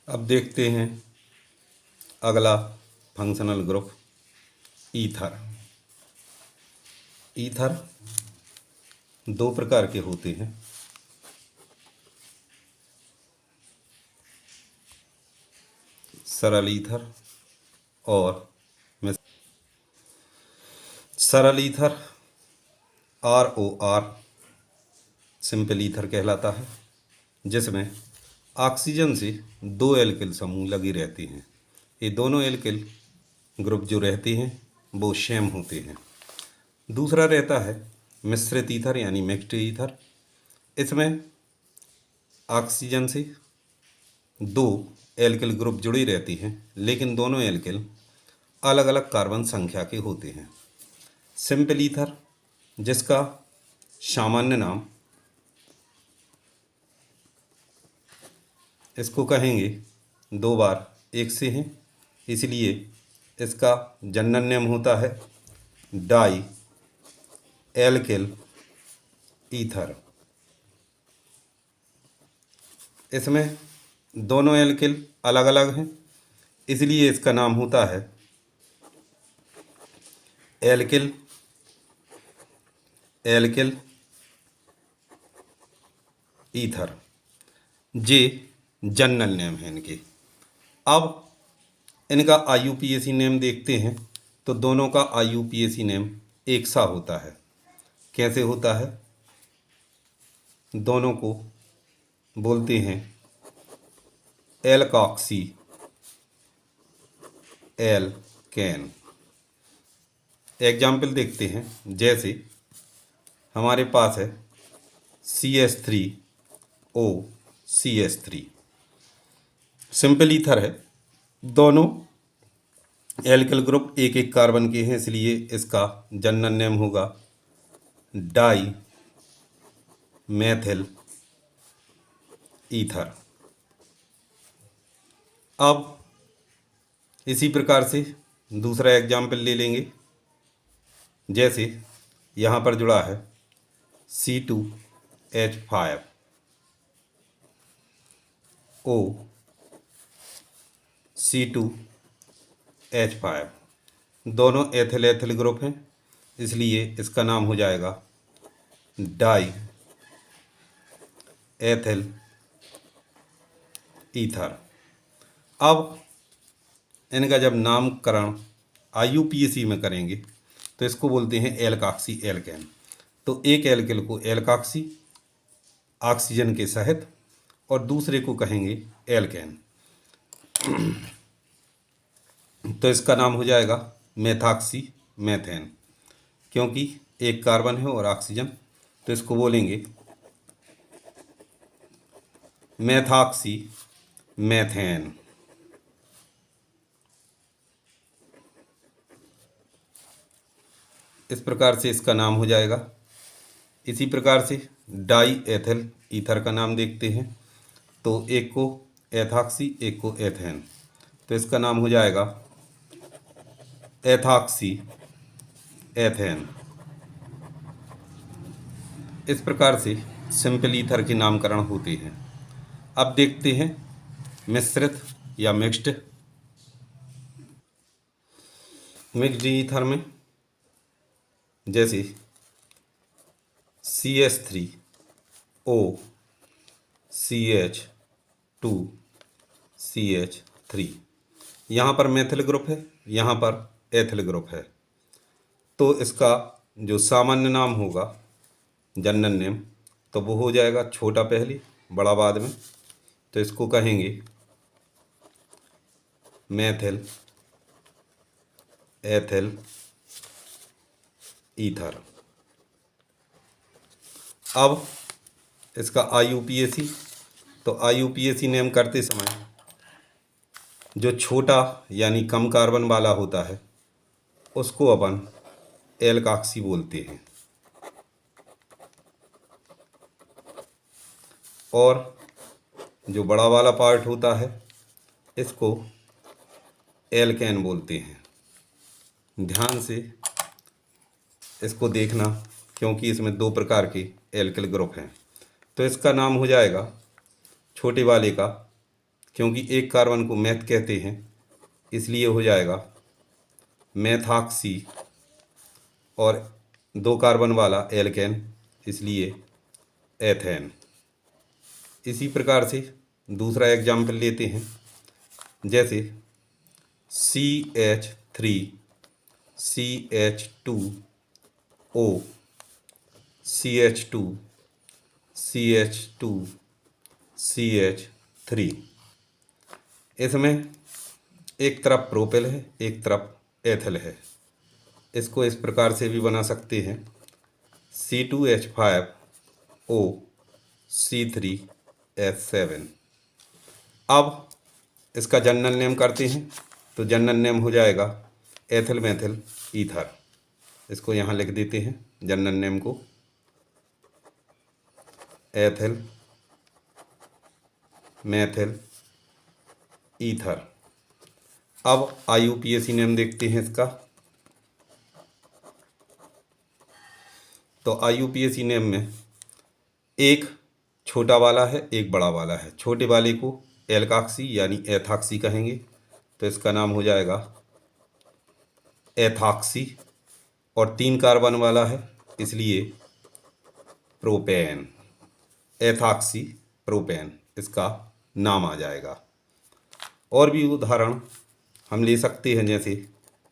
अब देखते हैं अगला फंक्शनल ग्रुप ईथर। ईथर दो प्रकार के होते हैं। सरल ईथर और सरल ईथर ROR सिंपल ईथर कहलाता है, जिसमें ऑक्सीजन से दो एल्किल समूह लगे रहते हैं। ये दोनों एल्किल ग्रुप जो रहते हैं वो सेम होते हैं। दूसरा रहता है मिश्रित ईथर यानी मिक्स्ड ईथर। इसमें ऑक्सीजन से दो एल्किल ग्रुप जुड़े रहती हैं, लेकिन दोनों एल्किल अलग अलग कार्बन संख्या के होते हैं। सिंपल ईथर, जिसका सामान्य नाम इसको कहेंगे दो बार एक से हैं, इसलिए इसका जनरल नेम होता है डाई एल्किल ईथर। इसमें दोनों एल्किल अलग अलग हैं, इसलिए इसका नाम होता है एल्किल एल्किल ईथर। जे जनरल नेम है इनके। अब इनका IUPAC नेम देखते हैं तो दोनों का IUPAC नेम एक सा होता है। कैसे होता है? दोनों को बोलते हैं एल्कॉक्सी एल्केन। एग्जाम्पल देखते हैं, जैसे हमारे पास है CH3O CH3 सिंपल ईथर है। दोनों एल्किल ग्रुप एक एक कार्बन के हैं, इसलिए इसका जनरल नेम होगा डाई मेथिल ईथर। अब इसी प्रकार से दूसरा एग्जाम्पल ले लेंगे, जैसे यहाँ पर जुड़ा है C2H5O C2H5। दोनों एथिल एथिल ग्रुप हैं, इसलिए इसका नाम हो जाएगा डाई एथिल ईथर। अब इनका जब नामकरण IUPAC में करेंगे तो इसको बोलते हैं एल्कॉक्सी एल्केन। तो एक एल्किल को एल्कॉक्सी ऑक्सीजन के सहित और दूसरे को कहेंगे एल्केन, तो इसका नाम हो जाएगा मेथॉक्सी मेथेन। क्योंकि एक कार्बन है और ऑक्सीजन, तो इसको बोलेंगे मेथॉक्सी मेथेन। इस प्रकार से इसका नाम हो जाएगा। इसी प्रकार से डाई एथिल ईथर का नाम देखते हैं, तो एक को एथॉक्सी एक को एथेन, तो इसका नाम हो जाएगा एथॉक्सी एथेन। इस प्रकार से सिंपल ईथर के नामकरण होते हैं। अब देखते हैं मिश्रित या मिक्स्ड ईथर में, जैसे CH3O CH2 CH3। यहाँ पर मेथिल ग्रुप है, यहाँ पर एथिल ग्रुप है, तो इसका जो सामान्य नाम होगा जनरल नेम, तो वो हो जाएगा छोटा पहले बड़ा बाद में, तो इसको कहेंगे मेथिल एथिल ईथर। अब इसका IUPAC, तो IUPAC नेम करते समय जो छोटा यानी कम कार्बन वाला होता है उसको अपन एल्कॉक्सी बोलते हैं, और जो बड़ा वाला पार्ट होता है इसको एल्केन बोलते हैं। ध्यान से इसको देखना, क्योंकि इसमें दो प्रकार के एल्किल ग्रुप हैं। तो इसका नाम हो जाएगा छोटे वाले का क्योंकि एक कार्बन को मेथ कहते हैं इसलिए हो जाएगा मेथॉक्सी, और 2 कार्बन वाला एल्केन इसलिए एथेन। इसी प्रकार से दूसरा एग्जाम्पल लेते हैं, जैसे CH3 CH2O CH2 CH2 CH3। इसमें एक तरफ प्रोपेल है, एक तरफ एथल है। इसको इस प्रकार से भी बना सकते हैं C2H5O C3H7। अब इसका जनरल नेम करते हैं, तो जनरल नेम हो जाएगा एथिल मेथिल ईथर। इसको यहाँ लिख देते हैं जनरल नेम को, एथिल मेथिल ईथर। अब IUPAC नेम देखते हैं इसका। तो IUPAC नेम में एक छोटा वाला है, एक बड़ा वाला है। छोटे वाले को एल्काक्सी यानी एथॉक्सी कहेंगे, तो इसका नाम हो जाएगा एथॉक्सी। और 3 कार्बन वाला है इसलिए प्रोपेन, एथॉक्सी प्रोपेन इसका नाम आ जाएगा। और भी उदाहरण हम ले सकते हैं, जैसे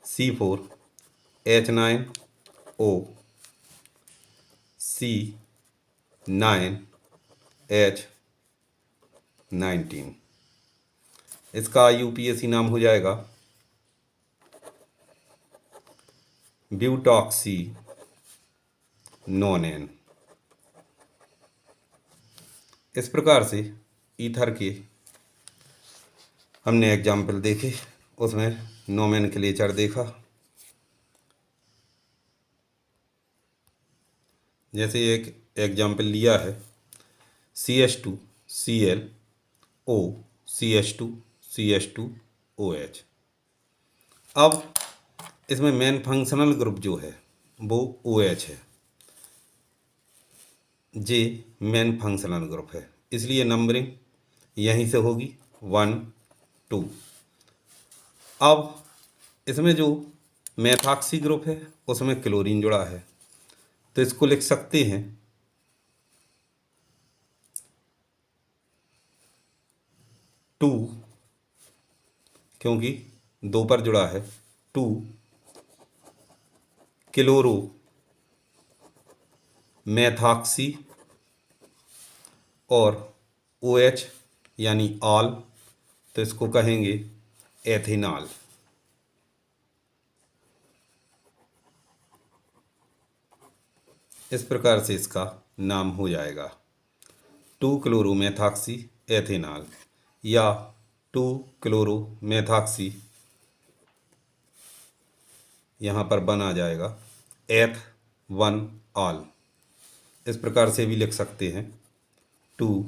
C4H9O C9H19। इसका IUPAC नाम हो जाएगा ब्यूटॉक्सी नोनेन। इस प्रकार से ईथर के हमने एग्जाम्पल देखे, उसमें नोमेनक्लेचर देखा। जैसे एक एग्जाम्पल लिया है CH2ClO CH2CH2OH। अब इसमें मेन फंक्शनल ग्रुप जो है वो OH है, जे मेन फंक्शनल ग्रुप है, इसलिए नंबरिंग यहीं से होगी 1 2। अब इसमें जो मेथॉक्सी ग्रुप है उसमें क्लोरीन जुड़ा है, तो इसको लिख सकते हैं 2, क्योंकि 2 पर जुड़ा है, 2 क्लोरो मेथॉक्सी, और OH यानी ऑल, तो इसको कहेंगे एथेनॉल। इस प्रकार से इसका नाम हो जाएगा 2 क्लोरो मेथॉक्सी एथेनॉल, या 2 क्लोरो मेथॉक्सी, यहाँ पर बना जाएगा H1 ऑल। इस प्रकार से भी लिख सकते हैं 2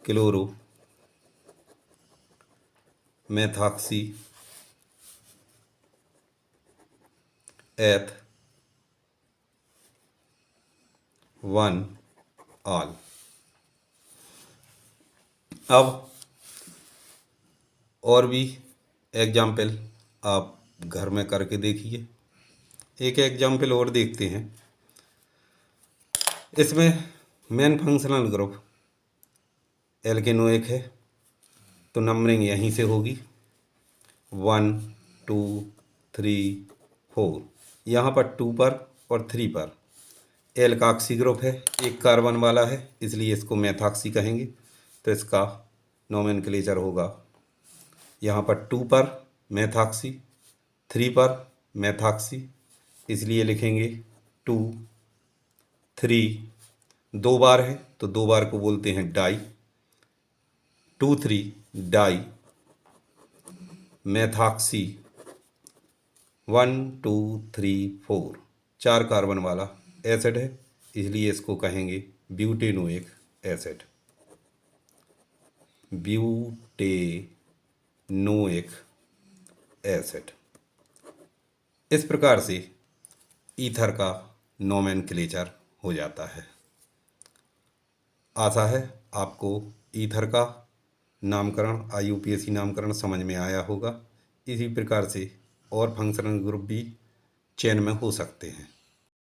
क्लोरो मेथॉक्सी H1 ऑल। अब और भी एग्जाम्पल आप घर में करके देखिए। एक एग्जाम्पल और देखते हैं, इसमें मेन फंक्शनल ग्रुप एल्केनोइक है, तो नंबरिंग यहीं से होगी 1 2 3 4। यहाँ पर 2 पर और 3 पर एल्काक्सी ग्रुप है, एक कार्बन वाला है, इसलिए इसको मेथॉक्सी कहेंगे, तो इसका नोमेनक्लेचर होगा यहाँ पर 2 पर मेथॉक्सी, 3 पर मेथॉक्सी, इसलिए लिखेंगे 2 3। 2 बार है तो 2 बार को बोलते हैं डाई, 2 3 डाई मेथॉक्सी 1 2 3 4। 4 कार्बन वाला एसिड है, इसलिए इसको कहेंगे ब्यूटेनोइक एसिड, ब्यूटेनोइक एसिड। इस प्रकार से ईथर का नोमेनक्लेचर हो जाता है। आशा है आपको ईथर का नामकरण IUPAC नामकरण समझ में आया होगा। इसी प्रकार से और फंक्शनल ग्रुप भी चयन में हो सकते हैं।